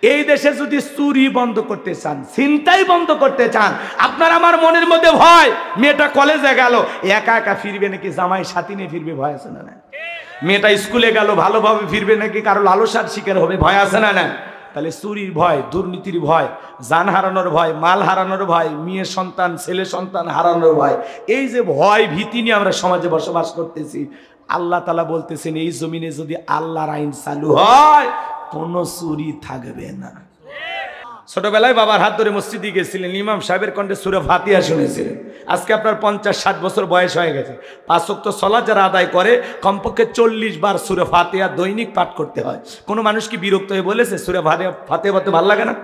এই দেশে যদি চুরি বন্ধ করতে চান, ছিনতাই বন্ধ করতে চান, আপনার আমার মনের মধ্যে ভয়, মেয়েটা কলেজে গেল একা একা ফিরবে নাকি জামাই সাথী নিয়ে ফিরবে, ভয় আছে না? মেয়েটা স্কুলে গেল ভালোভাবে ফিরবে নাকি কারো লালসার শিকার হবে, ভয় আছে না? তাহলে চুরির ভয়, দুর্নীতির ভয়, জান হারানোর ভয়, মাল হারানোর ভয়, মেয়ে সন্তান ছেলে সন্তান হারানোর ভয়, এই যে ভয় ভীতি নিয়ে আমরা সমাজে বসবাস করতেছি, আল্লাহ তাআলা বলতেছেন এই জমিনে যদি আল্লাহর আইন চালু হয় কোনো চুরি থাকবে না। ছোটবেলায় বাবার হাত ধরে মসজিদে গেছিলেন, ইমাম সাহেবের কণ্ঠে সূরা ফাতিহা শুনেছিলেন। আজকে আপনার 50-60 বছর বয়স হয়ে গেছে, 5 ওয়াক্ত সালাত যারা আদায় করে কমপক্ষে 40 বার সূরা ফাতিহা দৈনিক পাঠ করতে হয়। কোনো মানুষ কি বিরক্ত হয়ে বলেছে সূরা ফাতিহা পড়তে ভালো লাগে না?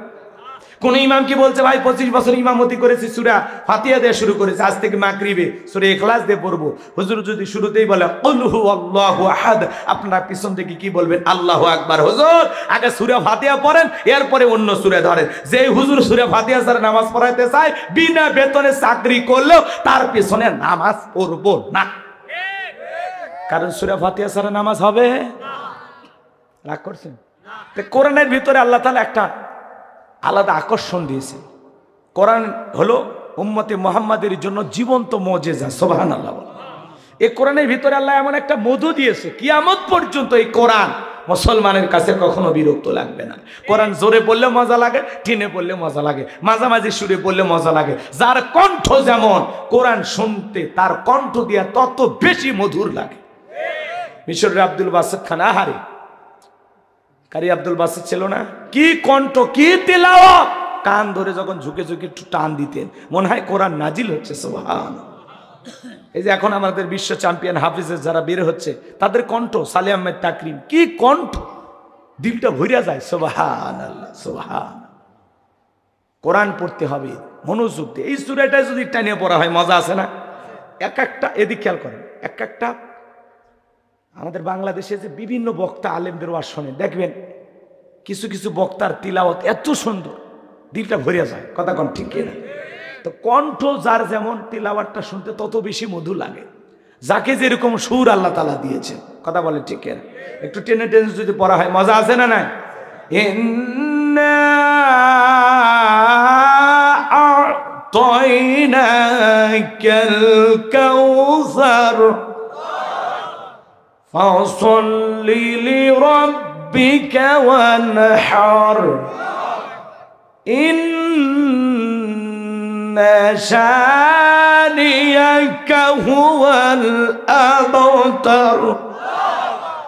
কোন ইমাম কি বলছে ভাই 25 বছর ইমামতি করেছি সূরা ফাতিহা দিয়ে শুরু করেছি, আজ থেকে মাগরিবে সূরা ইখলাস দিয়ে পড়বো? হুজুর যদি শুরুতেই বলে কুল হু আল্লাহু আহাদ, আপনারা পিছন থেকে কি বলবেন? আল্লাহু আকবার। হুজুর আগে সূরা ফাতিহা পড়েন, এরপরে অন্য সূরা ধরেন। যে হুজুর সূরা ফাতিহা ছাড়া নামাজ পড়াইতে চায় বিনা বেতনে চাকরি করলেও তার পিছনে নামাজ পড়বো না, কারণ সূরা ফাতিহা ছাড়া নামাজ হবে না। রাগ করছেন? কোরআনের ভিতরে আল্লাহ তাআলা একটা আলাদা আকর্ষণ দিয়েছে। কোরআন হলো উম্মতে মুহাম্মাদের জন্য জীবন্ত মুজিজা, সুবহানাল্লাহ। এই কোরআনের ভিতরে আল্লাহ এমন একটা মধু দিয়েছে, কিয়ামত পর্যন্ত এই কোরআন মুসলমানের কাছে কখনো বিরক্ত লাগবে না। কোরআন জোরে পড়লে মজা লাগে, টিনে পড়লে মজা লাগে, মাঝামাঝি সুরে পড়লে মজা লাগে। যার কণ্ঠ যেমন কোরআন শুনতে তার কণ্ঠ দিয়া তত বেশি মধুর লাগে। মিশরের আব্দুল বাসিত খান, আহারে কারি আব্দুল বাসিত ছিল না, কি কণ্ঠ, কি তিলাওয়াত! কান ধরে যখন ঝুঁকে ঝুঁকে একটু টান দিতেন মনে হয় কোরআন নাজিল হচ্ছে। সুবহানাল্লাহ। এই যে এখন আমাদের বিশ্ব চ্যাম্পিয়ন হাফিজের যারা বের হচ্ছে তাদের কণ্ঠ, সালে আহমেদ তাকরিম, কি কণ্ঠ, দিলটা ভরিয়া যায়। সুবহানাল্লাহ, সুবহানাল্লাহ। কোরআন পড়তে হবে মনোযোগ দিয়ে। এই সূরাটা যদি টানিয়ে পড়া হয় মজা আছে না? এক একটা, এদিক খেয়াল করেন, এক একটা আমাদের বাংলাদেশে যে বিভিন্ন বক্তা আলেমদের ওয়াজ শোনেন, দেখবেন কিছু কিছু বক্তার তিলাওয়াত এত সুন্দর, দিলটা ভরিয়া যায়। কথা কোন ঠিক কিনা? তো কণ্ঠ যার যেমন তিলাওয়াতটা শুনতে তত বেশি মধুর লাগে, যাকে যেরকম সুর আল্লাহ তাআলা দিয়েছেন। কথা বলে ঠিক কিনা? একটু টেনে টেনে যদি পড়া হয় মজা আছে না? নাই? ইন্না আ'তাইনাকাল কাউসার ফাসাল্লি লিরাব্বিকা ওয়ানহার ইন্না শানিয়াকা হুয়াল আবতার।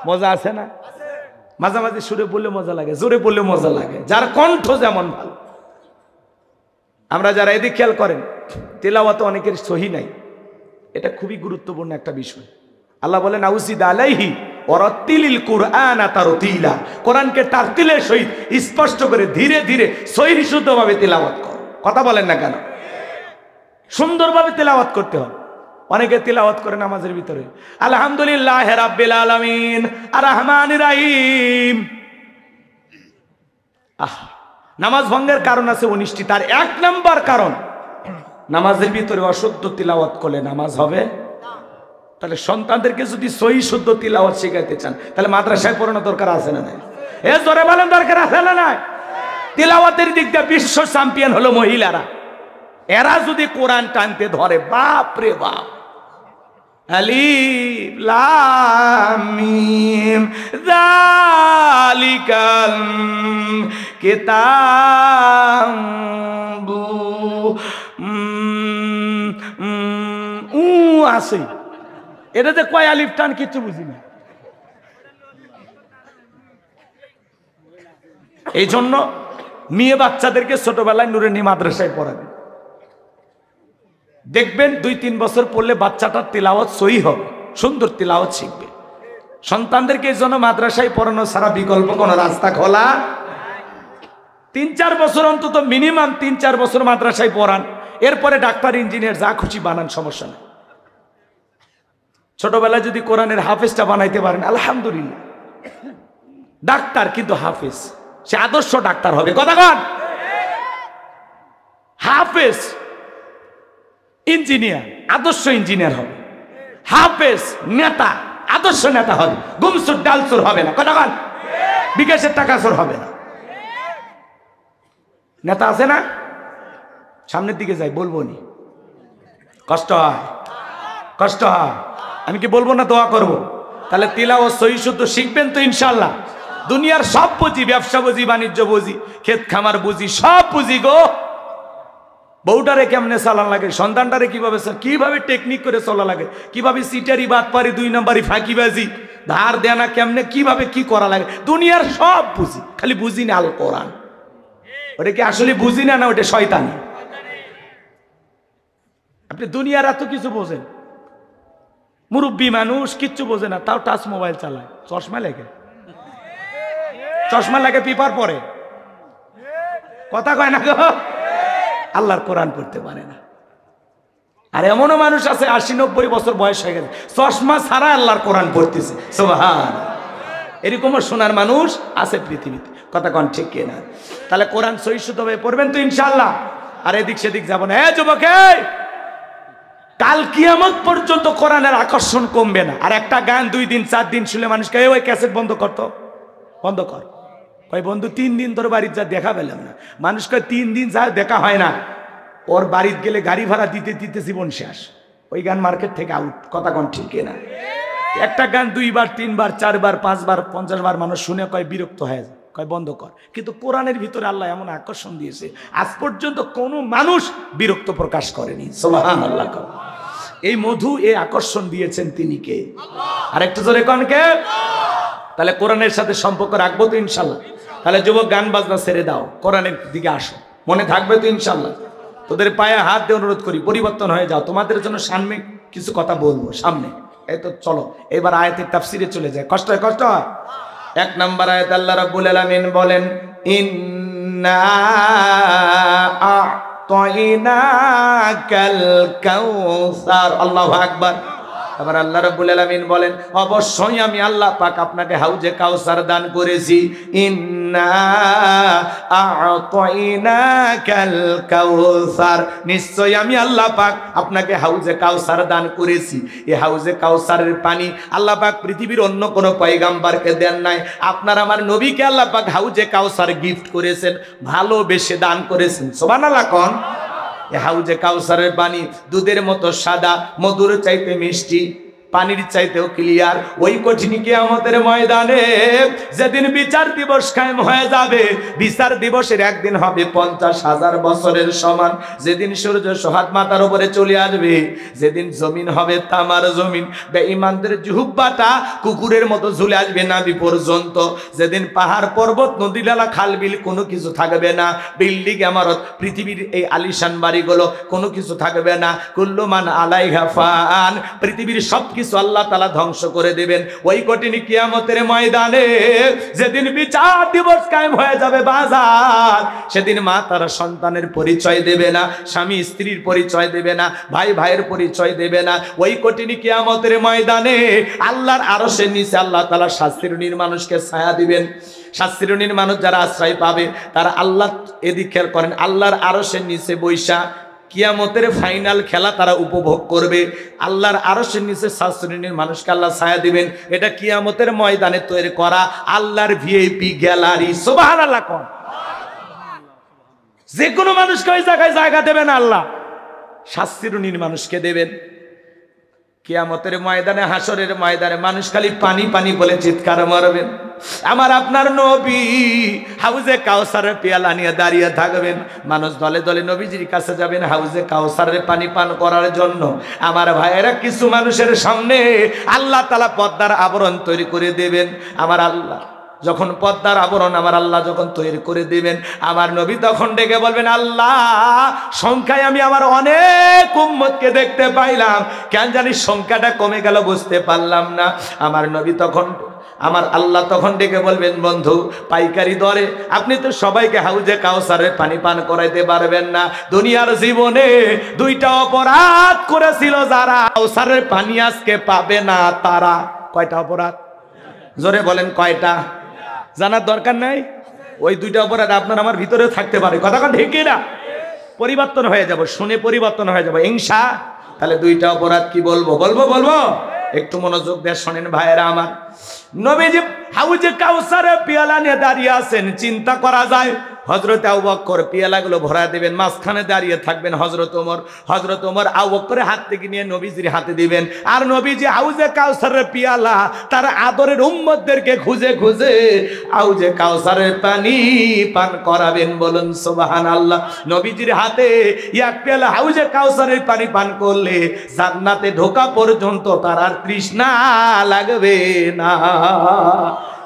মজা আছে না? মাঝামাঝি সুরে বললে মজা লাগে, জোরে বললে মজা লাগে, যার কণ্ঠ যেমন ভালো। আমরা যারা এদিক খেয়াল করেন, তেলাওয়াত অনেকের সহি নাই, এটা খুবই গুরুত্বপূর্ণ একটা বিষয়। আল্লাহ বলেন আউজিদ আলাইহি ওয়ারাতিলিল কুরআনা তারতিলা, কোরআনকে তারতিলের সহিত স্পষ্ট করে ধীরে ধীরে সহিহ শুদ্ধভাবে তেলাওয়াত কর। কথা বলেন না কেন? সুন্দরভাবে তেলাওয়াত করতে হবে। অনেকে তেলাওয়াত করে নামাজের ভিতরে আলহামদুলিল্লাহি রাব্বিল আলামিন আর রহমানির রহিম। নামাজ ভঙ্গের কারণ আছে 19টি, তার 1 নম্বর কারণ নামাজের ভিতরে অশুদ্ধ তিলাওয়াত করলে নামাজ হবে। তাহলে সন্তানদেরকে যদি সহি শুদ্ধ তিলাওয়াত শেখাইতে চান তাহলে মাদ্রাসায় পড়ানো দরকার আছে না নাই? এ জোরে বলেন, দরকার আছে না নাই? তিলাওয়াতের দিক দিয়ে বিশ্ব চ্যাম্পিয়ন হলো মহিলারা। এরা যদি কোরআন টানতে ধরে, বাপ রে বাপ, আলিফ লাম মিম যালিকাল কিতাবু আছে, এটাতে কয় আলিফ টান কিছু বুঝি না। এই জন্য মেয়ে বাচ্চাদেরকে ছোটবেলায় নুরানি মাদ্রাসায় পড়াবে, দেখবেন 2-3 বছর পড়লে বাচ্চাটার তিলাওয়াত সহি হবে, সুন্দর তিলাওয়াত শিখবে। সন্তানদেরকে এই জন্য মাদ্রাসায় পড়ানো ছাড়া বিকল্প কোনো রাস্তা খোলা। 3-4 বছর অন্তত মিনিমাম 3-4 বছর মাদ্রাসায় পড়ান, এরপরে ডাক্তার ইঞ্জিনিয়ার যা খুশি বানান, সমস্যা নেই। ছোটবেলায় যদি কোরআনের হাফেজটা বানাইতে পারেন আলহামদুলিল্লাহ, ডাক্তার কিন্তু হাফেজ, সে আদর্শ ডাক্তার হবে। কথা কন, হাফেজ ইঞ্জিনিয়ার আদর্শ ইঞ্জিনিয়ার হবে, হাফেজ নেতা আদর্শ নেতা হবে, গুমসুর ডালসুর হবে না। কথা কন, বিকাশের টাকা চোর হবে না। নেতা আছে না? সামনের দিকে যাই, বলবো নি, কষ্ট হয়, কষ্ট হয়। আমি কি বলবো না দোয়া করব? তাহলে তিলাওয়াত সহি শুদ্ধ শিখবেন তো ইনশাআল্লাহ। দুনিয়ার সব বুঝি, ব্যবসা বুঝি, বাণিজ্য বুঝি, ক্ষেত খামার বুঝি, সব বুঝি গো। বউটারে কেমনে চালান লাগে, সন্তানটারে কিভাবে টেকনিক করে চলা লাগে, কিভাবে সিটারি বাটপারি, 2 নম্বরই ফাঁকিবাজি, ধার দেনা কেমনে কিভাবে কি করা লাগে, দুনিয়ার সব বুঝি, খালি বুঝি না আল কোরআন। ওটা কি আসলে বুঝি না, না ওটা শয়তানি? আপনি দুনিয়ার এত কিছু বোঝেন, মুরব্বী মানুষ কিচ্ছু বোঝে না, তাও টাচ মোবাইল চালায়, চশমা লাগে, চশমা লাগে, পেপার পড়ে, কথা কয় না গো, আল্লাহর কোরআন পড়তে পারে না। আর এমনও মানুষ আছে 80-90 বছর বয়স হয়ে গেছে, চশমা ছাড়া আল্লাহর কোরআন পড়তেছে, সুবহান। এরকমও শোনার মানুষ আছে পৃথিবীতে, কথা কন ঠিক কিনা? তাহলে কোরআন সহি শুদ্ধভাবে পড়বেন তো ইনশাআল্লাহ। আর এদিক সেদিক যাব না। যুবক, কাল কিয়ামত পর্যন্ত কোরআনের আকর্ষণ কমবে না। আর একটা গান 2 দিন 4 দিন শুনে মানুষকে ওই ক্যাসেট বন্ধ করতো, বন্ধ কর। কই বন্ধু 3 দিন তোর বাড়িতে যা দেখা পেলাম না। মানুষকে 3 দিন যা দেখা হয় না, ওর বাড়িতে গেলে গাড়ি ভাড়া দিতে দিতে জীবন শেষ। ওই গান মার্কেট থেকে আউট, কথা কন ঠিক কিনা? একটা গান 2 বার 3 বার 4 বার 5 বার 50 বার মানুষ শুনে কয় বিরক্ত হয়ে যায়, কয় বন্ধ কর। কিন্তু কোরআনের ভিতরে আল্লাহ এমন আকর্ষণ দিয়েছে, আজ পর্যন্ত কোনো মানুষ বিরক্ত প্রকাশ করেনি, সুবহানাল্লাহ। এই মধু, এই আকর্ষণ দিয়েছেন তিনি কে? আর একটু জোরে কন কে? তাহলে কোরআনের সাথে সম্পর্ক রাখবো তো ইনশাল্লাহ। তাহলে যুবক, গান বাজনা ছেড়ে দাও, কোরআনের দিকে আসো, মনে থাকবে তো ইনশাল্লাহ। তোদের পায়ে হাত দিয়ে অনুরোধ করি, পরিবর্তন হয়ে যাও। তোমাদের জন্য সামনে কিছু কথা বলবো, সামনে। এই তো চলো এবার আয়াতের তাফসিরে চলে যায়। কষ্ট হয়, কষ্ট হয়। 1 নম্বর আয়াত আল্লাহ রাব্বুল আলামিন বলেন, ইন্না আ'তাইনাকাল কাউসার। আল্লাহু আকবার। আবার আল্লাহ রাব্বুল আলামিন বলেন, অবশ্যই আমি আল্লাহ পাক আপনাকে হাউজে কাউসার দান করেছি। ইন্না আ'তাইনাকাল কাউসার, নিশ্চয় আমি আল্লাহ পাক আপনাকে হাউজে কাউসার দান করেছি। এই হাউজে কাউসারের পানি আল্লাহ পাক পৃথিবীর অন্য কোনো পয়গাম্বরকে দেন নাই। আপনার আমার নবীকে আল্লাহ পাক হাউজে কাউসার গিফট করেছেন, ভালোবেসে দান করেছেন। সুবহানাল্লাহ কোন? হাউজে কাউসারের পানি দুধের মতো সাদা, মধুর চাইতে মিষ্টি, পানির চাইতেও ক্লিয়ার। ওই কঠিন কিয়ামতের ময়দানে যেদিন বিচার দিবস কায়েম হয়ে যাবে, বিচার দিবসের একদিন হবে 50,000 বছরের সমান। যেদিন সূর্য সোহাগ মাথার উপরে চলে আসবে, যেদিন জমিন হবে তামার জমিন, বেঈমানদের জুহুব্বাটা কুকুরের মতো ঝুলে আসবে নাভি পর্যন্ত। যেদিন পাহাড় পর্বত নদী নালা খাল বিল কোনো কিছু থাকবে না, বিল্ডিং ইমারত পৃথিবীর এই আলিশান বাড়িগুলো কোনো কিছু থাকবে না। কুল্লু মান আলাইহা ফান, পৃথিবীর সব আল্লাহ তাআলা ধ্বংস করে দেবেন। ওই কঠিন কিয়ামতের ময়দানে যেদিন বিচার দিবস কায়েম হয়ে যাবে বাজার, সেদিন মা তার সন্তানের পরিচয় দেবে না, স্বামী স্ত্রীর পরিচয় দেবে না, ভাই ভাইয়ের পরিচয় দেবে না। ওই কঠিন কিয়ামতের ময়দানে আল্লাহর আরশের নিচে আল্লাহ তাআলা 7 শ্রেণীর মানুষকে ছায়া দিবেন। 7 শ্রেণীর মানুষ যারা আশ্রয় পাবে, তারা আল্লাহ, এদিক খেয়াল করেন, আল্লাহর আরশের নিচে বৈশা কিয়ামতের ফাইনাল খেলা তারা উপভোগ করবে। আল্লাহর আরশের নিচে 7 শ্রেণীর মানুষকে আল্লাহ ছায়া দিবেন। এটা কিয়ামতের ময়দানে তৈরি করা আল্লাহর ভিআইপি গ্যালারি। সুবহানাল্লাহ কোন? যে কোনো মানুষকে ওই জায়গায় জায়গা দেবেন আল্লাহ, 7 শ্রেণীর মানুষকে দেবেন। কিয়ামতের ময়দানে, হাসরের ময়দানে মানুষ খালি পানি পানি বলে চিৎকার মারবেন। আমার আপনার নবী হাউজে কাউসারের পেয়ালা নিয়ে দাঁড়িয়ে থাকবেন। মানুষ দলে দলে নবীজির কাছে যাবেন হাউজে কাউসারের পানি পান করার জন্য। আমার ভাইয়েরা, কিছু মানুষের সামনে আল্লাহ তাআলা পর্দার আবরণ তৈরি করে দেবেন। আমার আল্লাহ যখন পর্দার আবরণ আমার আল্লাহ যখন তৈরি করে দিবেন, আমার নবী তখন ডেকে বলবেন, আল্লাহ সংখ্যায় আমি আমার অনেক উম্মতকে দেখতে পাইলাম, কেন জানি সংখ্যাটা কমে গেল, বুঝতে পারলাম না। আমার নবী তখন, আমার আল্লাহ তখন ডেকে বলবেন, বন্ধু পাইকারি দরে আপনি তো সবাইকে হাউজে কাউসারের পানি পান করাইতে পারবেন না। দুনিয়ার জীবনে 2টা অপরাধ করেছিল যারা, কাউসারের পানি আজকে পাবে না তারা। কয়টা অপরাধ? জোরে বলেন কয়টা? জানার দরকার নাই। ওই 2টা অপরাধ আপনার আমার ভিতরে থাকতে পারে, কথা কোন ঠিক না? পরিবর্তন হয়ে যাব, শুনে পরিবর্তন হয়ে যাব ইনশা। তাহলে 2টা অপরাধ কি বলবো? বলবো একটু মনোযোগ দিয়ে শোনেন ভাইয়েরা আমার। নবীজি হাউজে কাউসারে পেয়ালা নিয়ে দাঁড়িয়ে আছেন, চিন্তা করা যায় হযরত আবু বকর পেয়ালাগুলো ভরা দিবেন, মাঝখানে দাঁড়িয়ে থাকবেন হযরত ওমর আবু বকরের হাত থেকে নিয়ে নবীজির হাতে দিবেন। আর নবীজি হাউজে কাউসারের পেয়ালা তার আদরের উম্মতদেরকে খুঁজে খুঁজে হাউজে কাউসারের পানি পান করাবেন। বলুন সুবহানাল্লাহ। নবীজির হাতে এক পেয়ালা হাউজে কাউসারের পানি পান করলে জান্নাতে ঢোকা পর্যন্ত তার আর তৃষ্ণা লাগবে না।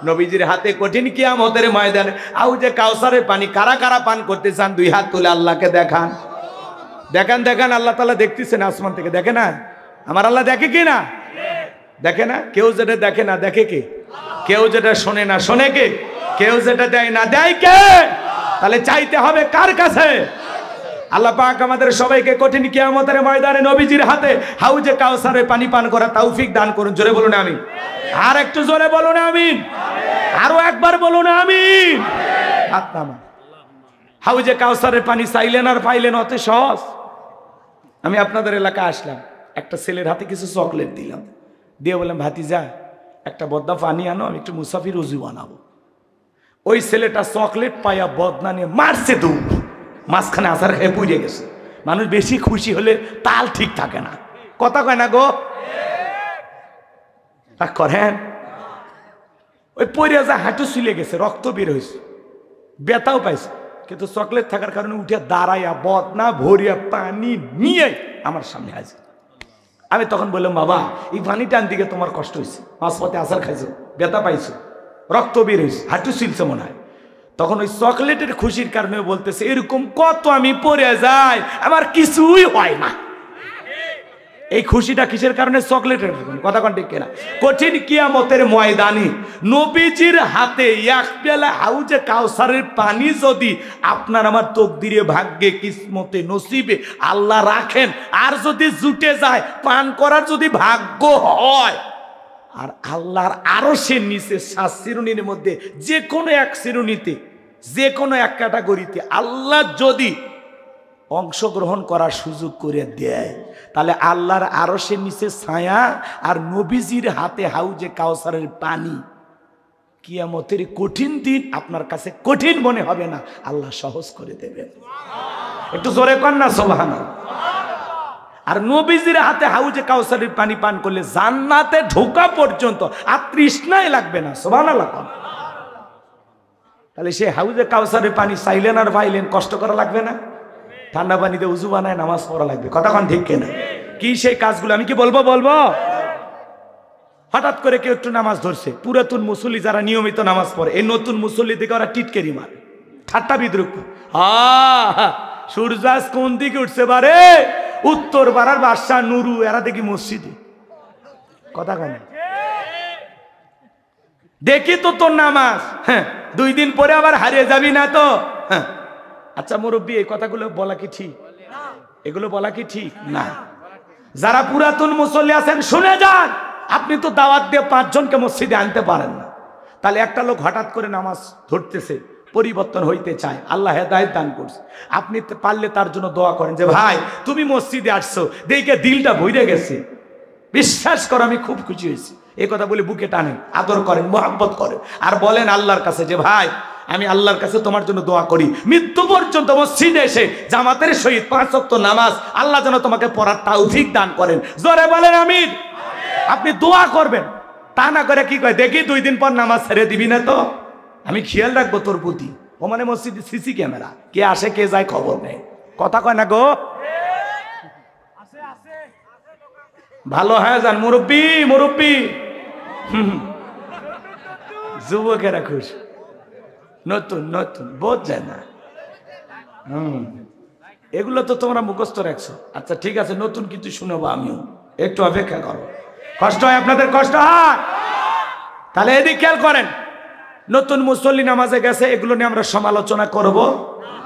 নবীজির হাতে কঠিন কিয়ামতের ময়দানে হাউজে কাউসারের পানি কারা কারা পান করতে চান? দুই হাত তুলে আল্লাহকে দেখান, দেখান, দেখান। আল্লাহ তাআলা দেখতেছেন আসমান থেকে, দেখে না? আমার আল্লাহ দেখে কি না? দেখে না? কেউ যেটা দেখে না দেখে কে? কেউ যেটা শোনে না শোনে কে? কেউ যেটা দেয় না দেয় কে? তাহলে চাইতে হবে কার কাছে? আল্লাহ পাক আমাদের সবাইকে কঠিন কিয়ামতের ময়দানে নবীজির হাতে হাউজে কাউসারে পানি পান করা তৌফিক দান করুন। জোরে বলুন আমিন। আর একটু জোরে বলুন আমিন। আরো একবার বলুন আমিন। হাত নামান। হাউজে কাউসারের পানি চাইলেন আর পাইলেন অত সহজ। আমি আপনাদের এলাকায় আসলাম, একটা ছেলের হাতে কিছু চকলেট দিলাম, দিয়ে বললাম ভাতিজা একটা বদনা পানি আনো, আমি একটু মুসাফির উজু বানাবো। ওই ছেলেটা চকলেট পাইয়া বদনা নিয়ে মারছে দৌড়, মাঝখানে আসার খেয়ে পুড়ে গেছে। মানুষ বেশি খুশি হলে তাল ঠিক থাকে না, কথা কয় না গো? রাগ করেন? ওই পড়ে যা হাঁটু চুলে গেছে, রক্ত বের হয়েছে, ব্যথাও পাইছে, কিন্তু চকলেট থাকার কারণে উঠে দাঁড়াইয়া বদনা ভরিয়া পানি নিয়ে আমার সামনে আছে। আমি তখন বললাম বাবা এই পানিটা আনদিকে তোমার কষ্ট হয়েছে, মাঝপথে আসার খাইছো, ব্যথা পাইছো, রক্ত বের হয়েছে, হাঁটু চুলছে মনে হয়। তখন ওই চকলেটের খুশির কারণে বলতেছে এরকম কত আমি পড়ে যাই আমার কিছুই হয় না। এই খুশিটা কিসের কারণে? চকলেটের কথা কোন ঠিক কিনা? কঠিন কিয়ামতের ময়দানে নবীজির হাতে এক পেয়ালা হাউজে কাউসারের পানি যদি আপনার আমার তকদিরে ভাগ্যে কিসমতে নসিবে আল্লাহ রাখেন, আর যদি জুটে যায় পান করার যদি ভাগ্য হয়, আর আল্লাহর আরশের নিচে 7 শ্রেণীর মধ্যে যে কোনো এক শ্রেণীতে, যে কোনো এক ক্যাটাগরিতে আল্লাহ যদি অংশগ্রহণ করার সুযোগ করে দেয়, তাহলে আল্লাহর আরশের নিচে ছায়া আর নবীজির হাতে হাউজে কাউসারের পানি, কিয়ামতের কঠিন দিন আপনার কাছে কঠিন মনে হবে না, আল্লাহ সহজ করে দেবেন। একটু জোরে কর না সুবহানাল্লাহ। আর নবীজির হাতে হাউজে কাউসারের পানি পান করলে জান্নাতে ঢোকা পর্যন্ত আর তৃষ্ণাই লাগবে না। সুবহানাল্লাহ। তাহলে সে হাউজে কাউসারের পানি চাইলেন আর পাইলেন, কষ্ট করা লাগবে না? ঠান্ডা পানিতে উজু বানায় নামাজ পড়া লাগবে, কথা কোন ঠিক কিনা? কি সেই কাজগুলো আমি কি বলবো? হঠাৎ করে কেউ একটু নামাজ ধরছে, পুরাতন মুসল্লি যারা নিয়মিত নামাজ পড়ে, এই নতুন মুসল্লি দিকে ওরা টিটকেরি মারে, ঠাট্টা বিদ্রুপ। সূর্য আজ কোন দিকে উঠছে বারে? উত্তর পাড়ার বাদশাহ নুরু এরা দেখি মসজিদে, কথা কেন? দেখি তো তোর নামাজ, হ্যাঁ 2 দিন পরে আবার হারিয়ে যাবি না তো? হ্যাঁ আচ্ছা মুরব্বী, এই কথাগুলো বলা কি ঠিক? এগুলো বলা কি ঠিক না? যারা পুরাতন মুসল্লি আছেন শুনে যান, আপনি তো দাওয়াত দিয়ে 5 জনকে মসজিদে আনতে পারেন না, তাহলে একটা লোক হঠাৎ করে নামাজ ধরতেছে, পরিবর্তন হইতে চায়, আল্লাহ হেদায়েত দান করছে, আপনি পারলে তার জন্য দোয়া করেন যে ভাই তুমি মসজিদে আসছো দেখে দিলটা ভরে গেছে, বিশ্বাস করো আমি খুব খুশি হয়েছি। এই কথা বলে বুকে টানেন, আদর করেন, মোহাব্বত করেন, আর বলেন আল্লাহর কাছে যে ভাই আমি আল্লাহর কাছে তোমার জন্য দোয়া করি, মৃত্যু পর্যন্ত মসজিদে এসে জামাতের সহিত 5 ওয়াক্ত নামাজ আল্লাহ যেন তোমাকে পড়ার তৌফিক দান করেন। জোরে বলেন আমিন। আপনি দোয়া করবেন, তা না করে কি কয় দেখি 2 দিন পর নামাজ ছেড়ে দিবি না তো, আমি খেয়াল রাখবো তোর প্রতি। ও মানে মসজিদে সিসি ক্যামেরা, কে আসে কে যায় খবর নেই, কথা কয় না গো? ভালো হ্যাঁ যান মুরব্বী, যুবকেরা খুশ, নতুন নতুন বোধ যায় না। এগুলো তো তোমরা মুখস্থ রাখছো, আচ্ছা ঠিক আছে নতুন কিছু শুনবো আমিও, একটু অপেক্ষা করো। কষ্ট হয় আপনাদের? কষ্ট হয়? তাহলে এদিক খেয়াল করেন, নতুন মুসল্লি নামাজে গেছে, এগুলো নিয়ে আমরা সমালোচনা করব,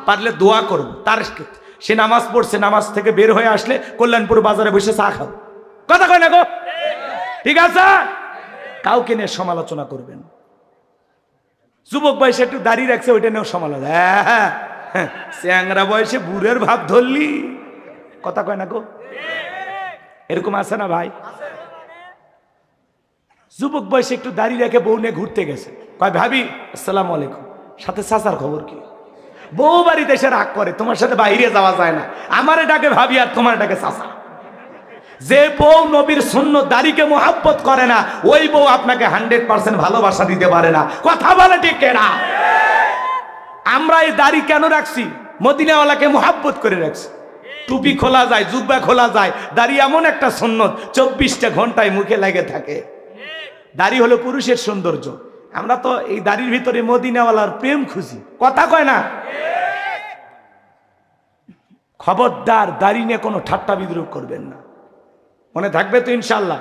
পারলে দোয়া করব। তার সে নামাজ পড়ছে, নামাজ থেকে বের হয়ে আসলে কল্যাণপুর বাজারে বসে চা খাও, কথা কয় না গো? ঠিক আছে, কাউকে নিয়ে সমালোচনা করবেন। যুবক বয়সে একটু দাড়ি রাখছে, ওইটা নিয়েও সমালোচনা। হ্যাঁ চ্যাংরা বয়সে বুড়ের ভাব ধরলি, কথা কয় না গো? এরকম আছে না ভাই? যুবক বয়সে একটু দাড়ি রেখে বউ নিয়ে ঘুরতে গেছে, কয় ভাবি আসসালামু আলাইকুম, সাথে চাচার খবর কি? বউ বাড়িতে এসে রাগ করে, তোমার সাথে বাইরে যাওয়া যায় না, আমারে ডাকে ভাবি আর তোমার ডাকে চাচা। যে বউ নবীর সুন্নত দাড়িকে মোহাব্বত করে না, ওই বউ আপনাকে 100% ভালোবাসা দিতে পারে না। কথা বলে ঠিক না? আমরা এই দাড়ি কেন রাখছি? মদিনাওয়ালাকে মোহাব্বত করে রাখছি। টুপি খোলা যায়, জুব্বা খোলা যায়, দাড়ি এমন একটা সুন্নত 24টা ঘন্টায় মুখে লেগে থাকে। দাড়ি হলো পুরুষের সৌন্দর্য। আমরা তো এই দাড়ির ভিতরে মদিনাওয়ালার প্রেম খুঁজি। কথা কয় না? খবরদার দাড়ি নিয়ে কোনো ঠাট্টা বিদ্রুপ করবেন না, মনে থাকবে তো ইনশাল্লাহ।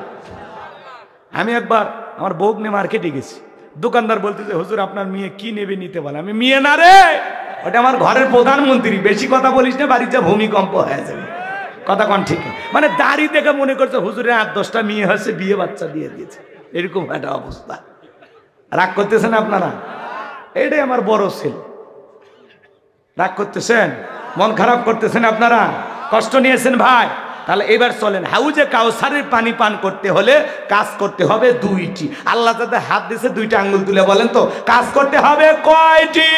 আমি একবার আমার বউ নিয়ে মার্কেটে গেছি, দোকানদার বলতেছে হুজুর আপনার মেয়ে কি নেবে নিতে বলে। আমি মেয়ে না রে, ওটা আমার ঘরের প্রধানমন্ত্রী, বেশি কথা বলিস না, বাড়িতে ভূমিকম্প হয়ে যাবে। কথা কন ঠিক? মানে দাড়ি দেখে মনে করছে হুজুরের 8-10টা মেয়ে হয়েছে, বিয়ে বাচ্চা দিয়ে দিয়েছে, এরকম একটা অবস্থা। রাগ করতেছেন আপনারা? এটাই আমার বড় ছেলে। রাগ করতেছেন, মন খারাপ করতেছেন আপনারা, কষ্ট নিয়েছেন ভাই। তাহলে এবার চলেন, হাউজে কাউসারের পানি পান করতে হলে কাজ করতে হবে 2টি। আল্লাহ যাতে হাত দিয়েছে 2টা আঙ্গুল তুলে বলেন তো, কাজ করতে হবে কয়টি?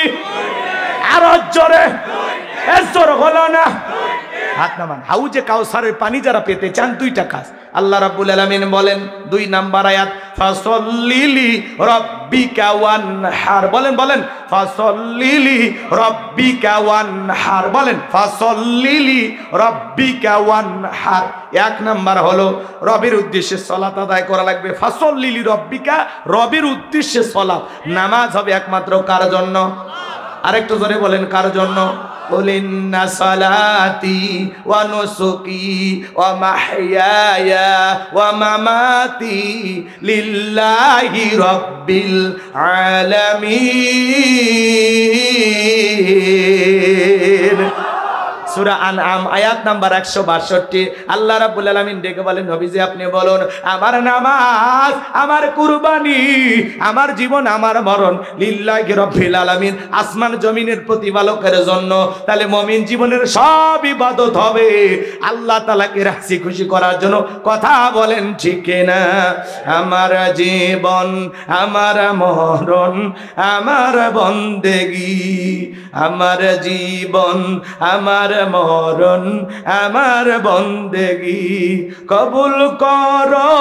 আরো জোরে, জোর হলো না, হাত নামান। হাউজে কাউসারের পানি যারা পেতে চান 2টা কাজ। আল্লাহ রাব্বুল আলামিন বলেন 2 নাম্বার আয়াত, ফাসল্লিলি রাব্বিকা ওয়ানহার। বলেন বলেন, ফাসল্লিলি রাব্বিকা ওয়ানহার। বলেন, ফাসল্লিলি রাব্বিকা ওয়ানহার। 1 নাম্বার হলো রবের উদ্দেশ্যে সালাত আদায় করা লাগবে। ফাসল্লিলি রাব্বিকা, রবের উদ্দেশ্যে সালাত। নামাজ হবে একমাত্র কার জন্য? আরেকটু জোরে বলেন, কার জন্য? قل إن صلاتي ونسكي ومحياي ومماتي لله رب العالمين। সূরা আনআম আয়াত নাম্বার 162। আল্লাহ রাব্বুল আলামিন ডেকে বলেন, নবীজি আপনি বলুন, আমার নামাজ, আমার কুরবানি, আমার জীবন, আমার মরণ লিল্লাহি রাব্বিল আলামিন, আসমান জমিনের প্রতিপালকের জন্য। তাহলে মুমিন জীবনের সব ইবাদত হবে আল্লাহ তাআলাকে রাজি খুশি করার জন্য। কথা বলেন ঠিক না? আমার জীবন, আমার মরণ, আমার বন্দেগী, আমার জীবন, আমার মরণ, আমার বন্দেগী কবুল করো